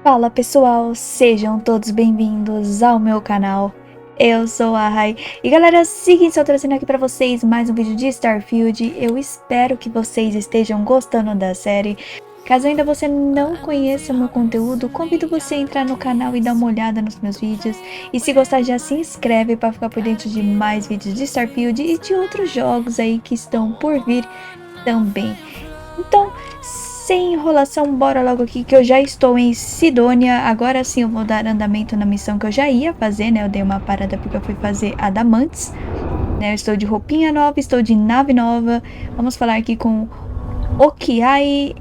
Fala pessoal, sejam todos bem-vindos ao meu canal. Eu sou a Rai e galera, seguinte, estou trazendo aqui para vocês mais um vídeo de Starfield. Eu espero que vocês estejam gostando da série. Caso ainda você não conheça o meu conteúdo, convido você a entrar no canal e dar uma olhada nos meus vídeos. E se gostar, já se inscreve para ficar por dentro de mais vídeos de Starfield e de outros jogos aí que estão por vir também. Então, sem enrolação, bora logo aqui que eu já estou em Sidônia. Agora sim eu vou dar andamento na missão que eu já ia fazer, né? Eu dei uma parada porque eu fui fazer Adamantes, né? Eu estou de roupinha nova, estou de nave nova. Vamos falar aqui com Okiai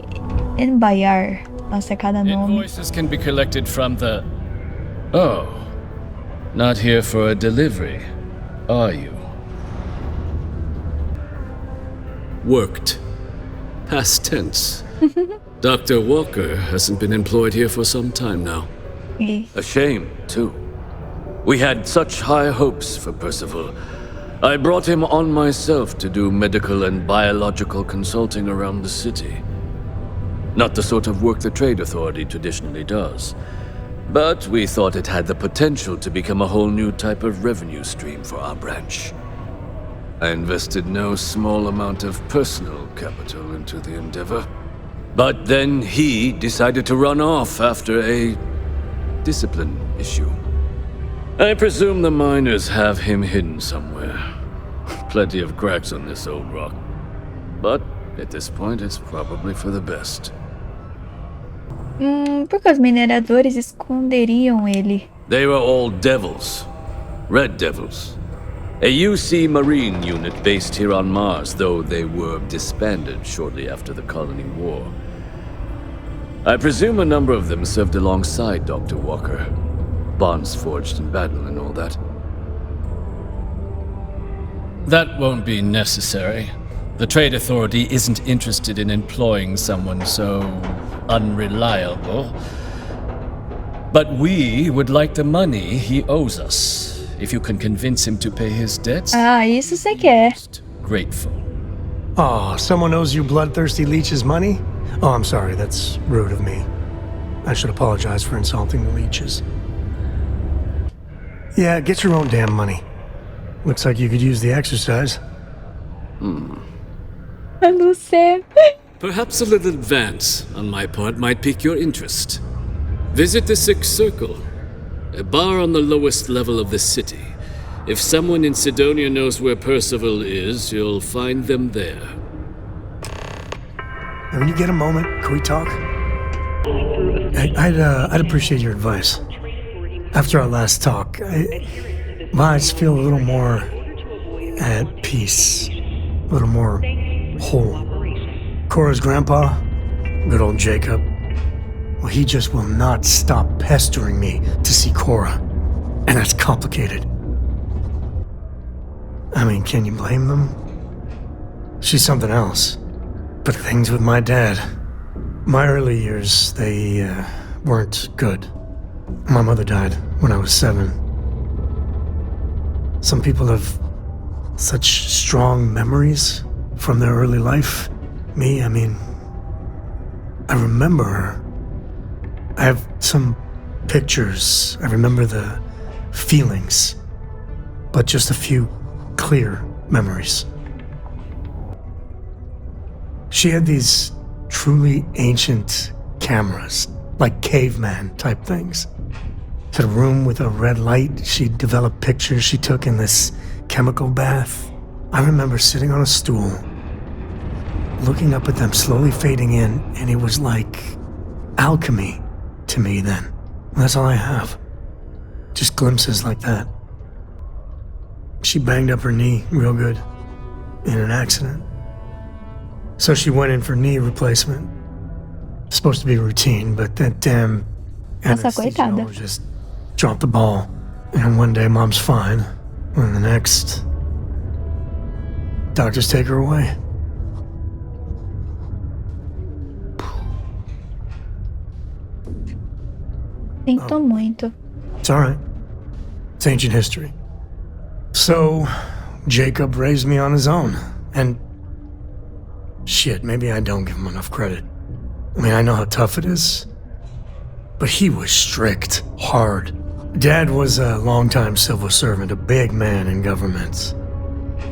Enbayar. Nossa, é cada nome. Invoices can be collected from the... Oh, not here for a delivery, are you? Worked. Past tense. Dr. Walker hasn't been employed here for some time now. A shame, too. We had such high hopes for Percival. I brought him on myself to do medical and biological consulting around the city. Not the sort of work the Trade Authority traditionally does. But we thought it had the potential to become a whole new type of revenue stream for our branch. I invested no small amount of personal capital into the endeavor. But then he decided to run off after a discipline issue. I presume the miners have him hidden somewhere. Plenty of cracks on this old rock. But at this point, it's probably for the best. Por que os mineradores esconderiam ele? They were all devils. Red devils. A UC Marine unit based here on Mars, though they were disbanded shortly after the colony war. I presume a number of them served alongside Dr. Walker. Bonds forged in battle and all that. That won't be necessary. The Trade Authority isn't interested in employing someone so unreliable. But we would like the money he owes us. If you can convince him to pay his debts, Isso você quer. grateful. Oh, someone owes you bloodthirsty leeches money? Oh, I'm sorry, that's rude of me. I should apologize for insulting the leeches. Yeah, get your own damn money. Looks like you could use the exercise. Eu não sei. Perhaps a little advance on my part might pique your interest. Visit the Sixth Circle, a bar on the lowest level of the city. If someone in Sidonia knows where Percival is, you'll find them there. Now, when you get a moment, can we talk? I'd appreciate your advice. After our last talk, I just feel a little more at peace, a little more whole. Cora's grandpa, good old Jacob, well, he just will not stop pestering me to see Cora, and that's complicated. I mean, can you blame them? She's something else. But things with my dad, my early years, they weren't good. My mother died when I was 7. Some people have such strong memories from their early life. Me, I mean, I remember her. I have some pictures. I remember the feelings, but just a few clear memories. She had these truly ancient cameras, like caveman type things. Had a room with a red light. She developed pictures she took in this chemical bath. I remember sitting on a stool, looking up at them slowly fading in, and it was like alchemy to me then. That's all I have. Just glimpses like that. She banged up her knee real good in an accident. So she went in for knee replacement. Supposed to be routine, but that damn anesthesiologist just dropped the ball. And one day mom's fine, and the next, doctors take her away. Sinto muito. It's all right. It's ancient history. So, Jacob raised me on his own, and shit, maybe I don't give him enough credit. I mean, I know how tough it is, But he was strict, hard. Dad was a longtime civil servant, a big man in government.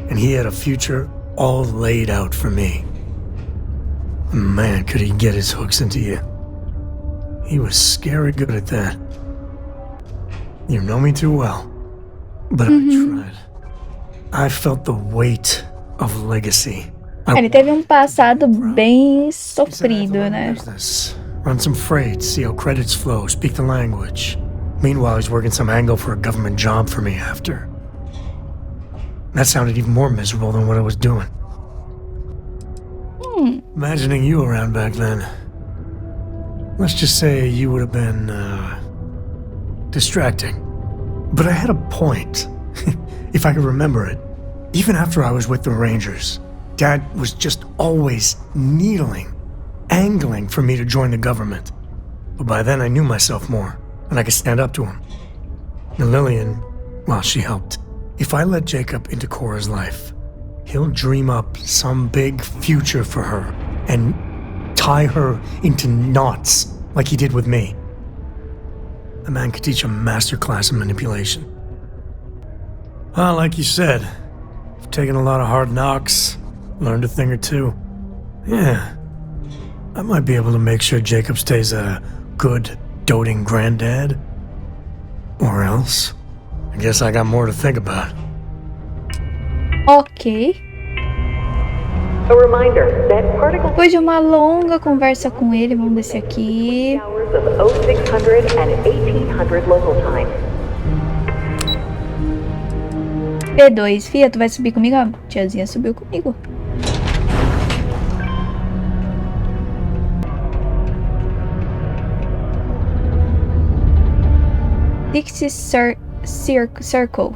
And he had a future all laid out for me. Man, could he get his hooks into you. He was scary good at that. You know me too well. But I tried. I felt the weight of legacy. Ele teve passado bem sofrido, né? Run some freight, see how credits flow, speak the language. Meanwhile, he's working some angle for a government job for me after. That sounded even more miserable than what I was doing. Imagining you around back then. Let's just say you would have been, distracting. But I had a point, if I could remember it. Even after I was with the Rangers, Dad was just always needling, angling for me to join the government. But by then I knew myself more, and I could stand up to him. And Lillian, well, she helped. If I let Jacob into Cora's life, he'll dream up some big future for her and tie her into knots like he did with me. The man could teach a masterclass in manipulation. Well, like you said, I've taken a lot of hard knocks, learned a thing or two. Yeah, I might be able to make sure Jacob stays a good, doting granddad. Or else, I guess I got more to think about. Ok. A reminder that particles Depois de uma longa conversa com ele, vamos descer aqui. hours of 0600 and 1800 local time. P2, fia, tu vai subir comigo? A tiazinha subiu comigo. Dixie circle.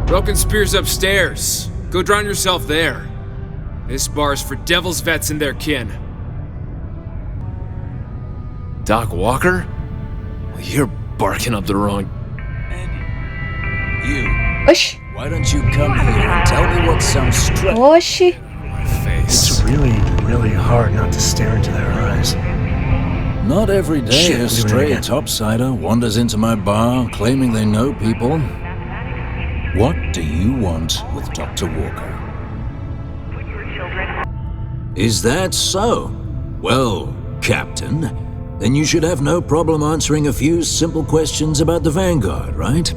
Broken spear's upstairs. Go drown yourself there. This bar's for devil's vets and their kin. Doc Walker? Well, you're barking up the wrong... You, Oxi, why don't you come here and tell me what some stress oxi. My face. It's really, really hard not to stare into their eyes. Not every day Shit, a doing it stray again. topsider wanders into my bar claiming they know people. What do you want with Dr. Walker? Is that so? Well, Captain, then you should have no problem answering a few simple questions about the Vanguard, right?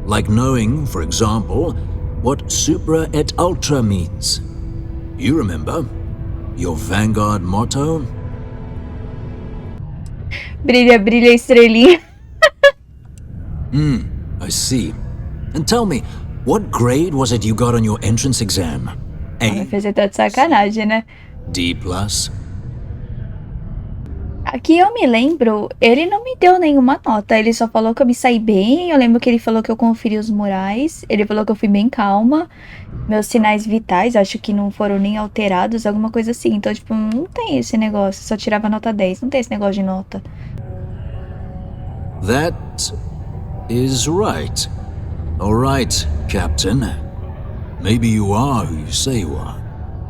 Like knowing, for example, what supra et ultra means. You remember? Your Vanguard motto? Brilha, brilha, estrelinha. I see. And tell me, what grade was it you got on your entrance exam? Vai A, fazer tá de sacanagem, né? D+? Aqui eu me lembro, ele não me deu nenhuma nota, ele só falou que eu me saí bem, eu lembro que ele falou que eu conferi os murais, ele falou que eu fui bem calma, meus sinais vitais acho que não foram nem alterados, alguma coisa assim, então tipo, não tem esse negócio, só tirava nota 10, não tem esse negócio de nota. That is right. All right, Captain. Maybe you are who you say you are.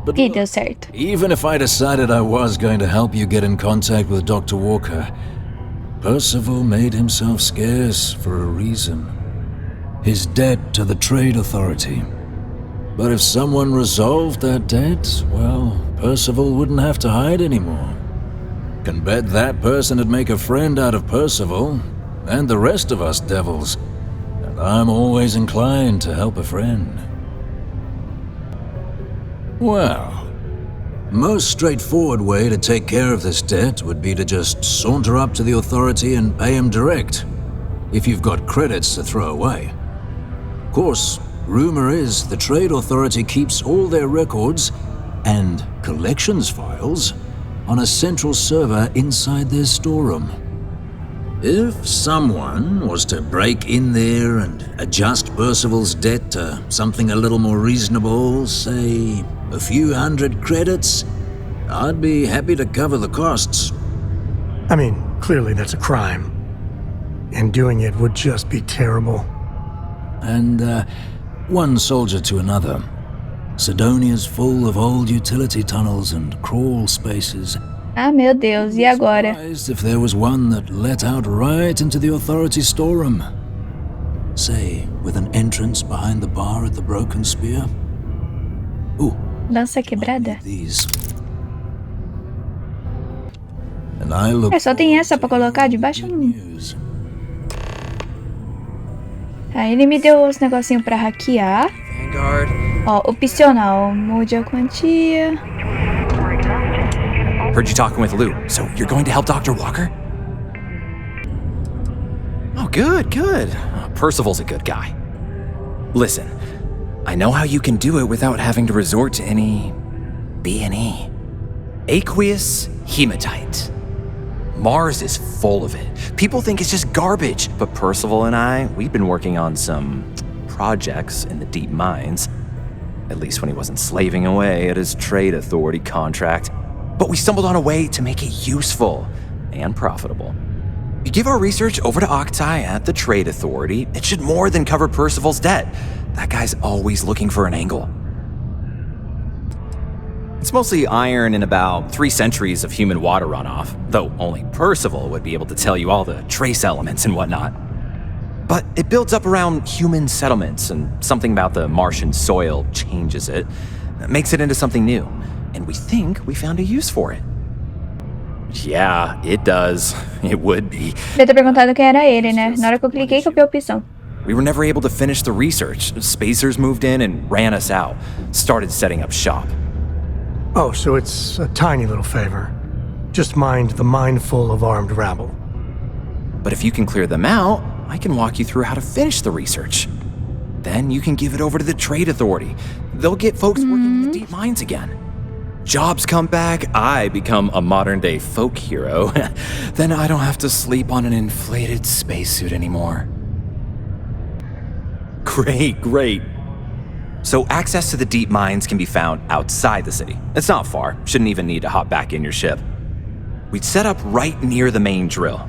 But E look, deu certo. even if I decided I was going to help you get in contact with Dr. Walker, Percival made himself scarce for a reason. His debt to the Trade Authority. But if someone resolved that debt, well, Percival wouldn't have to hide anymore. Can bet that person would make a friend out of Percival, and the rest of us devils. And I'm always inclined to help a friend. Well, most straightforward way to take care of this debt would be to just saunter up to the authority and pay him direct, if you've got credits to throw away. Of course, rumor is the Trade Authority keeps all their records and collections files on a central server inside their storeroom. If someone was to break in there and adjust Percival's debt to something a little more reasonable, say a few hundred credits, I'd be happy to cover the costs. I mean, clearly that's a crime. And doing it would just be terrible. And one soldier to another. Sidonia's full of old utility tunnels and crawl spaces. Ah, meu Deus, e agora? If there was one that let out right into the authority storeroom. Say, with an entrance behind the bar at the Broken Spear. Lança quebrada? These. And I look Só tem essa pra colocar debaixo? Aí ele me deu os negocinhos pra hackear. Ó, opcional. Mude a quantia. Heard you talking with Lou, so you're going to help Dr. Walker? Oh, good. Percival's a good guy. Listen, I know how you can do it without having to resort to any B&E. Aqueous hematite. Mars is full of it. People think it's just garbage, but Percival and I, we've been working on some projects in the deep mines. At least when he wasn't slaving away at his trade authority contract. But we stumbled on a way to make it useful and profitable. You give our research over to Octai at the Trade Authority, it should more than cover Percival's debt. That guy's always looking for an angle. It's mostly iron and about 3 centuries of human water runoff, though only Percival would be able to tell you all the trace elements and whatnot. But it builds up around human settlements, and something about the Martian soil changes it, makes it into something new. And we think we found a use for it. Yeah, it does. It would be. Devia ter perguntado quem era ele, né? Na hora que eu cliquei, copiei a opção. We were never able to finish the research. Spacers moved in and ran us out. Started setting up shop. Oh, so it's a tiny little favor. Just mind the mine full of armed rabble. But if you can clear them out, I can walk you through how to finish the research. Then you can give it over to the Trade Authority. They'll get folks working in the deep mines again. Jobs come back, I become a modern-day folk hero. Then I don't have to sleep on an inflated spacesuit anymore. Great. So access to the deep mines can be found outside the city. It's not far, shouldn't even need to hop back in your ship. We'd set up right near the main drill.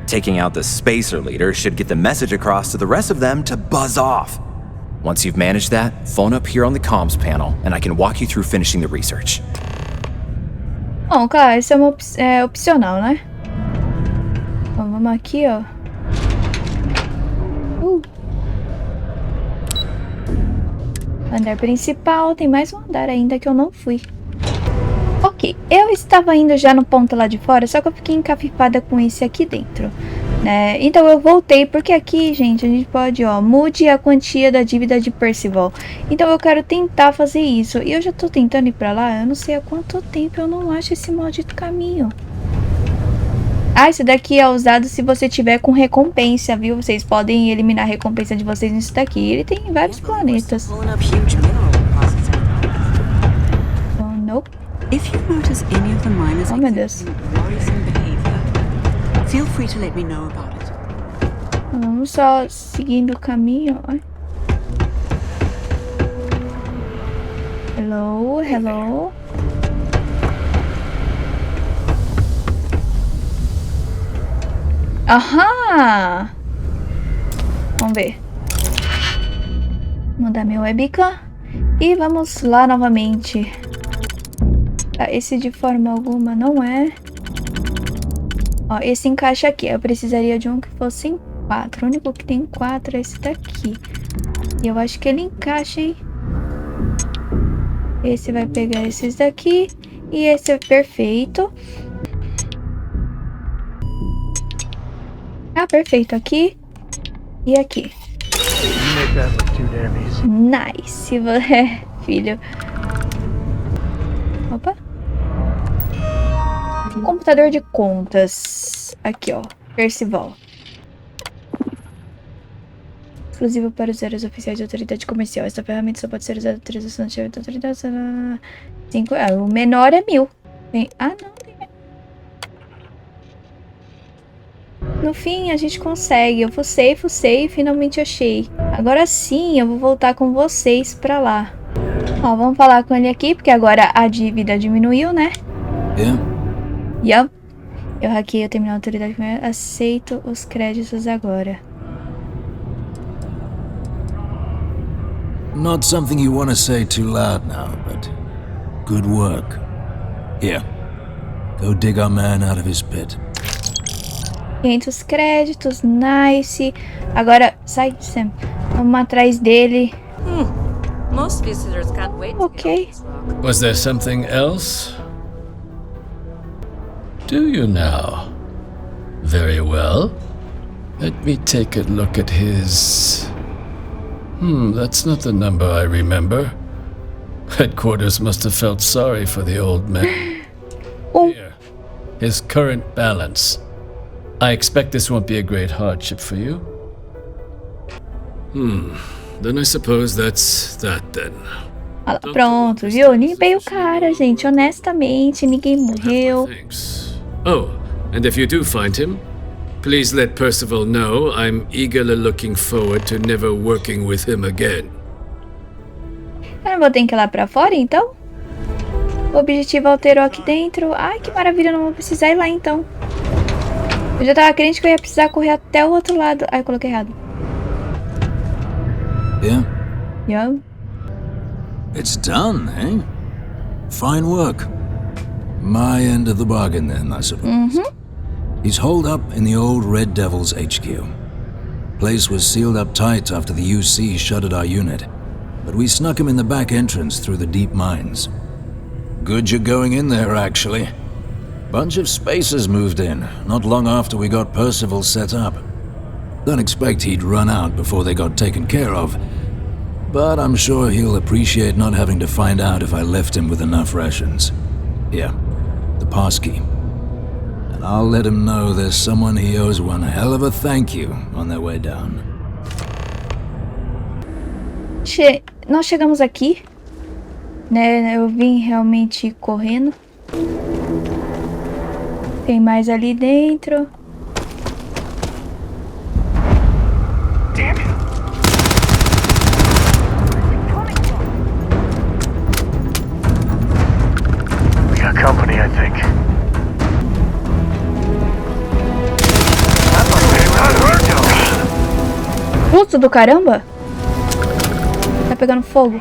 Taking out the spacer leader should get the message across to the rest of them to buzz off. Once you've managed that, phone up here on the comms panel, and I can walk you through finishing the research. Bom, cara, isso é opcional, né? Então, vamos aqui, ó. Andar principal, tem mais um andar ainda que eu não fui. Ok, eu estava indo já no ponto lá de fora, só que eu fiquei encafifada com esse aqui dentro, né? Então eu voltei, porque aqui, gente, a gente pode, ó, mude a quantia da dívida de Percival. Então eu quero tentar fazer isso. E eu já tô tentando ir pra lá, eu não sei há quanto tempo eu não acho esse maldito caminho. Ah, esse daqui é usado se você tiver com recompensa, viu? Vocês podem eliminar a recompensa de vocês nisso daqui. Ele tem vários planetas. Oh, nope. If you notice any of the miners exhibiting worrisome behavior, feel free to let me know about it. Vamos só seguindo o caminho, ó. Hello. Aham! Vamos ver. Mudar minha webcam. E vamos lá novamente. Esse de forma alguma não é. Ó, esse encaixa aqui. Eu precisaria de um que fosse em 4. O único que tem 4 é esse daqui. E eu acho que ele encaixa, hein? Esse vai pegar esses daqui. E esse é perfeito. Ah, perfeito. Aqui. E aqui. Nice. Filho. Opa. Computador de contas. Aqui, ó. Percival. Exclusivo para usuários oficiais de autoridade comercial. Esta ferramenta só pode ser usada em autorização de chefe de autoridade. 5. O menor é 1000. Não, tem. No fim, a gente consegue. Eu fucei e finalmente achei. Agora sim, eu vou voltar com vocês pra lá. Ó, vamos falar com ele aqui, porque agora a dívida diminuiu, né? Yup. Eu hackei o terminal de autoridade. Aceito os créditos agora. Not something you want to say too loud now, but good work. Here, Go dig our man out of his pit. 500 créditos, nice. Agora, sai, Sam. Vamos atrás dele. Most visitors can't wait. Ok. Was there something else? Do you now? Very well. Let me take a look at his... that's not the number I remember. Headquarters must have felt sorry for the old man. Here, his current balance. I expect this won't be a great hardship for you. Then I suppose that's that then. Olha lá, pronto, viu? Limpei o cara, gente. Honestamente, ninguém morreu. Thanks. Oh, and if you do find him, please let Percival know I'm eagerly looking forward to never working with him again. Eu não vou ter que ir lá pra fora, então? O objetivo alterou aqui dentro. Ai, que maravilha, não vou precisar ir lá, então. Eu já tava crente que eu ia precisar correr até o outro lado. Ai, eu coloquei errado. Yeah? It's done, eh? Fine work. My end of the bargain then, I suppose. He's holed up in the old Red Devil's HQ. Place was sealed up tight after the UC shuttered our unit, but we snuck him in the back entrance through the deep mines. Good you're going in there, actually. Bunch of spacers moved in, not long after we got Percival set up. Don't expect he'd run out before they got taken care of, but I'm sure he'll appreciate not having to find out if I left him with enough rations. Here, the passkey. And I'll let him know there's someone he owes one hell of a thank you on their way down. Nós chegamos aqui, né? Eu vim realmente correndo. Tem mais ali dentro. We got company, I think. Susto do caramba! Tá pegando fogo.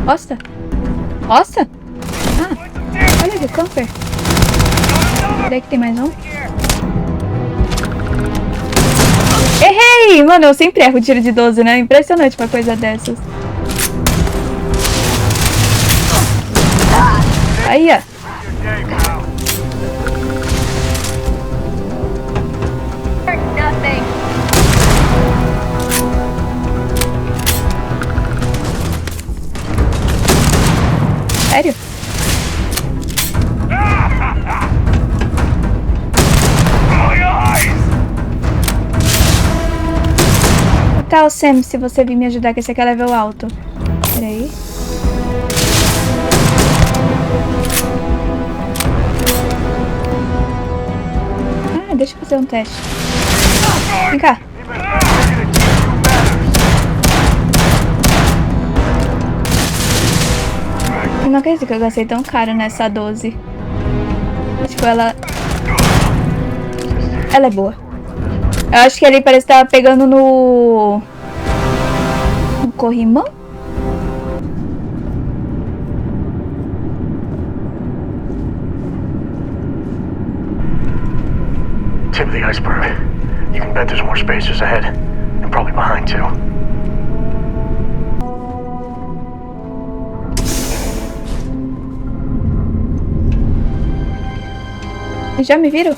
Nossa! Nossa! Ah! Olha ali, camper. Peraí que tem mais um. Errei! Mano, eu sempre erro o tiro de 12, né? Impressionante uma coisa dessas. Aí, ó. Sério? Tá, o Sam, se você vir me ajudar, que esse aqui é level alto. Peraí. Ah, deixa eu fazer um teste. Vem cá. Eu não acredito que eu gastei tão caro nessa 12. Tipo, ela é boa. Eu acho que ele parece estar pegando no corrimão. Tip of the iceberg. You can bet there's more spacers ahead, and probably behind too. Já me viram?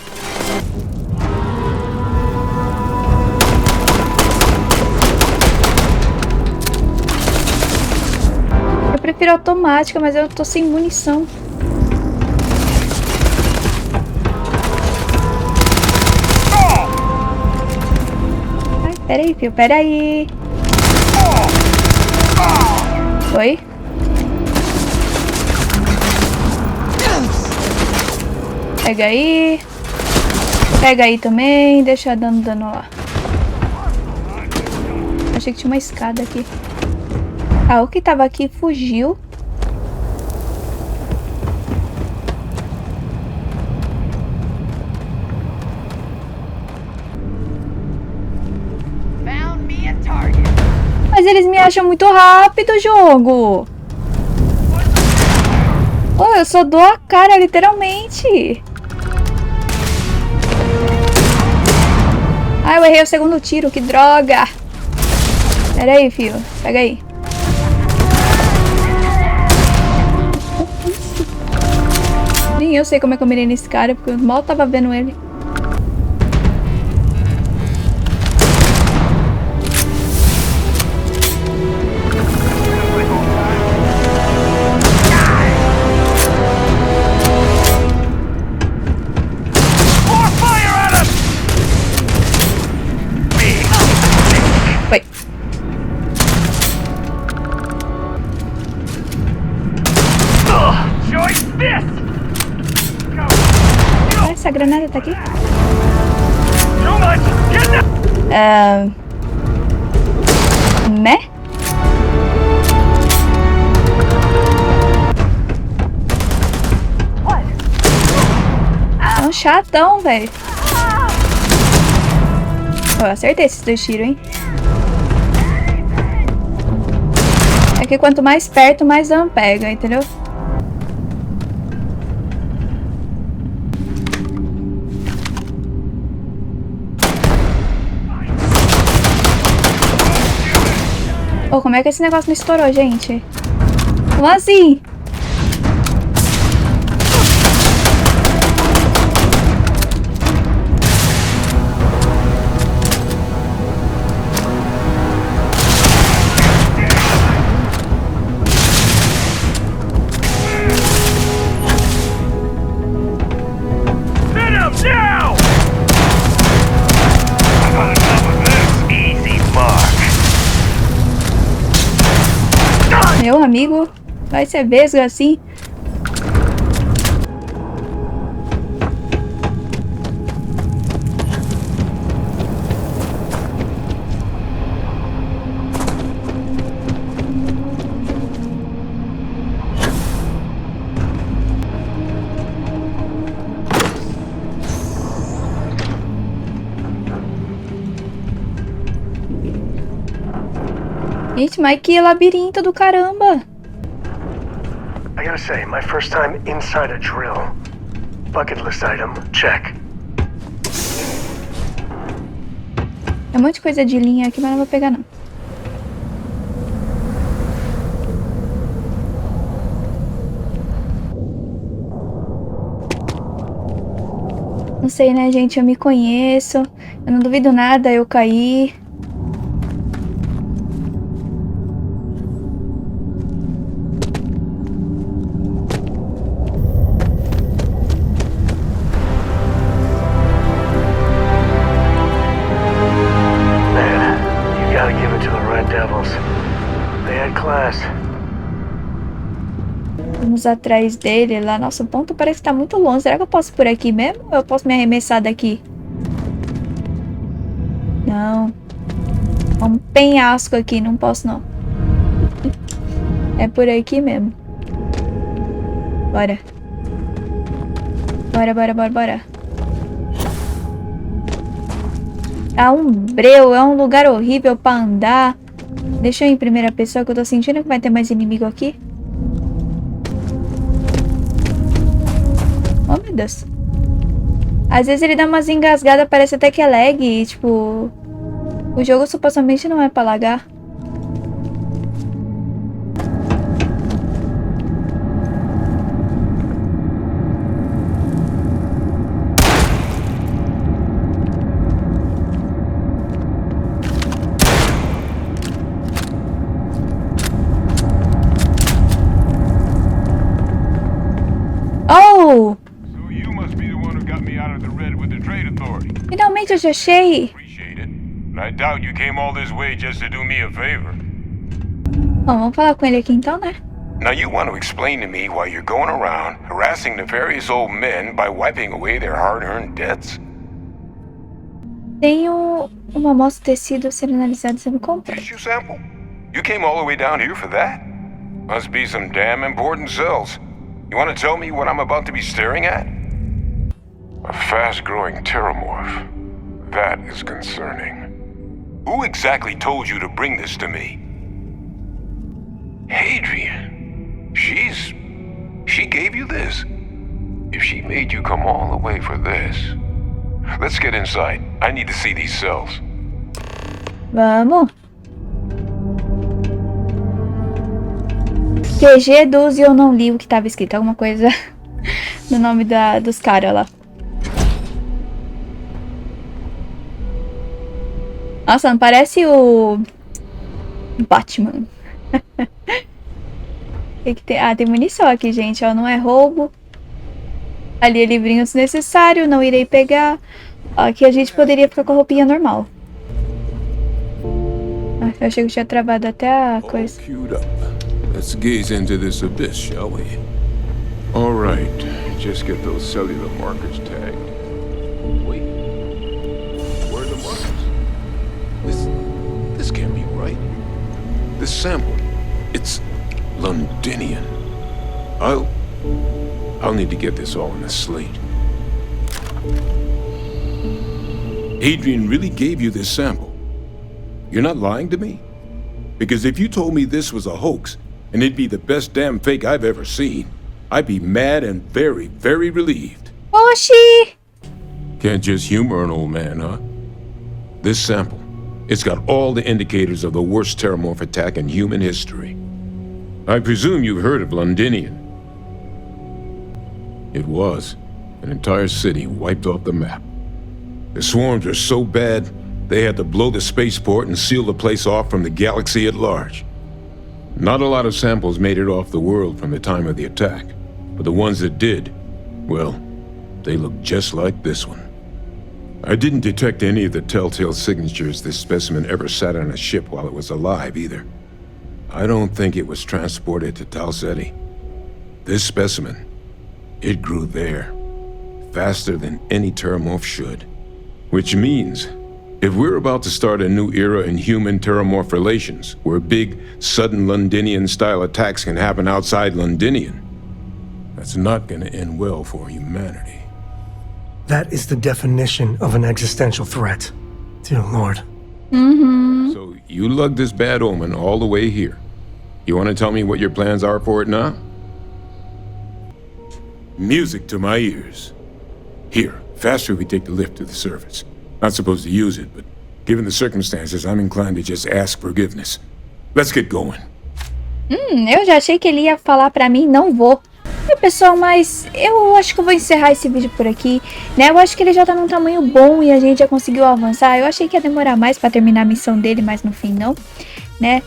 Eu prefiro automática, mas eu tô sem munição. Ai, peraí, filho, peraí. Oi? Pega aí. Pega aí também. Deixa dando dano lá. Achei que tinha uma escada aqui. Ah, o que tava aqui fugiu. Mas eles me acham muito rápido, jogo. Oh, eu só dou a cara, literalmente. Ai, eu errei o segundo tiro, que droga. Pera aí, filho. Pega aí. Nem eu sei como é que eu mirei nesse cara, porque eu mal tava vendo ele. Foi. Essa granada tá aqui? Né? É um chatão, velho. Eu acertei esses 2 tiros, hein? É que quanto mais perto, mais dano pega, entendeu? Oh, como é que esse negócio não estourou, gente? Como assim? Meu amigo, vai ser vesgo assim. Gente, mas que labirinto do caramba! I gotta say, my first time inside a drill. Bucket list item, check. Tem um monte de coisa de linha aqui, mas não vou pegar não. Não sei, né, gente? Eu me conheço. Eu não duvido nada eu cair. Vamos atrás dele lá. Nossa, o ponto parece que tá muito longe. Será que eu posso ir por aqui mesmo? Ou eu posso me arremessar daqui? Não. É um penhasco aqui. Não posso, não. É por aqui mesmo. Bora. Bora, bora, bora, bora. Tá um breu. É um lugar horrível pra andar. Deixa eu ir em primeira pessoa, que eu tô sentindo que vai ter mais inimigo aqui. Oh, meu Deus. Às vezes ele dá umas engasgadas, parece até que é lag. E, tipo, o jogo supostamente não é pra lagar. Oh! Finalmente eu já achei. Bom, vamos falar com ele aqui então, né? Now you want to explain to me why you're going around harassing nefarious old men by wiping away their hard-earned debts? Tenho uma amostra de tecido sendo analisada sendo comprada. Tissue sample? You came all the way down here for that? Must be some damn important cells. You want to tell me what I'm about to be staring at? A fast-growing pteromorph. That is concerning. Who exactly told you to bring this to me? Hadrian. She's She gave you this? If she made you come all the way for this... Let's get inside. I need to see these cells. Vamos. QG dos e eu não li o que tava escrito. Alguma coisa no nome dos caras lá. Nossa, não parece o Batman. Tem munição aqui, gente. Ó, não é roubo. Ali é livrinho desnecessário. Não irei pegar. Aqui a gente poderia ficar com a roupinha normal. Eu achei que tinha travado até a coisa. Let's gaze into this abyss, shall we? All right. Just get those cellular markers tagged. Wait. Where are the markers? This can't be right. This sample, it's Londinian. I'll need to get this all on a slate. Adrian really gave you this sample. You're not lying to me? Because if you told me this was a hoax, and it'd be the best damn fake I've ever seen, I'd be mad and very, very relieved. Oxi! Can't just humor an old man, huh? This sample, it's got all the indicators of the worst terramorph attack in human history. I presume you've heard of Londinian. It was an entire city wiped off the map. The swarms are so bad, they had to blow the spaceport and seal the place off from the galaxy at large. Not a lot of samples made it off the world from the time of the attack, but the ones that did, well, they look just like this one. I didn't detect any of the telltale signatures this specimen ever sat on a ship while it was alive, either. I don't think it was transported to Tal Ceti. This specimen, it grew there, faster than any terramorph should. Which means, if we're about to start a new era in human-terramorph relations, where big, sudden Londinian-style attacks can happen outside Londinian, that's not gonna end well for humanity. That is the definition of an existential threat. Dear Lord. Mm-hmm. So, you lugged this bad omen all the way here. You want to tell me what your plans are for it now? Music to my ears. Here, faster we take the lift to the surface. Not supposed to use it, but given the circumstances, I'm inclined to just ask forgiveness. Let's get going. Eu já achei que ele ia falar pra mim, não vou. Pessoal, mas eu acho que eu vou encerrar esse vídeo por aqui, né? Eu acho que ele já tá num tamanho bom e a gente já conseguiu avançar. Eu achei que ia demorar mais pra terminar a missão dele, mas no fim não, né?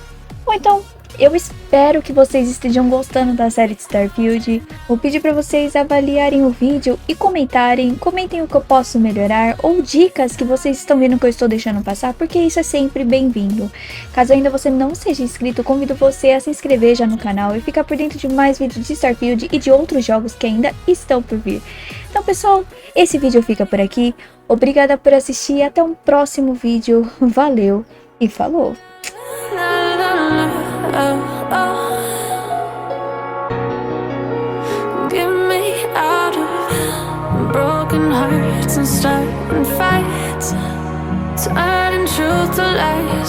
Ou então, eu espero que vocês estejam gostando da série de Starfield. Vou pedir para vocês avaliarem o vídeo e comentem o que eu posso melhorar ou dicas que vocês estão vendo que eu estou deixando passar, porque isso é sempre bem-vindo. Caso ainda você não seja inscrito, convido você a se inscrever já no canal e ficar por dentro de mais vídeos de Starfield e de outros jogos que ainda estão por vir. Então, pessoal, esse vídeo fica por aqui. Obrigada por assistir e até um próximo vídeo. Valeu e falou! Get me out of broken hearts and starting fights, turning truth to lies.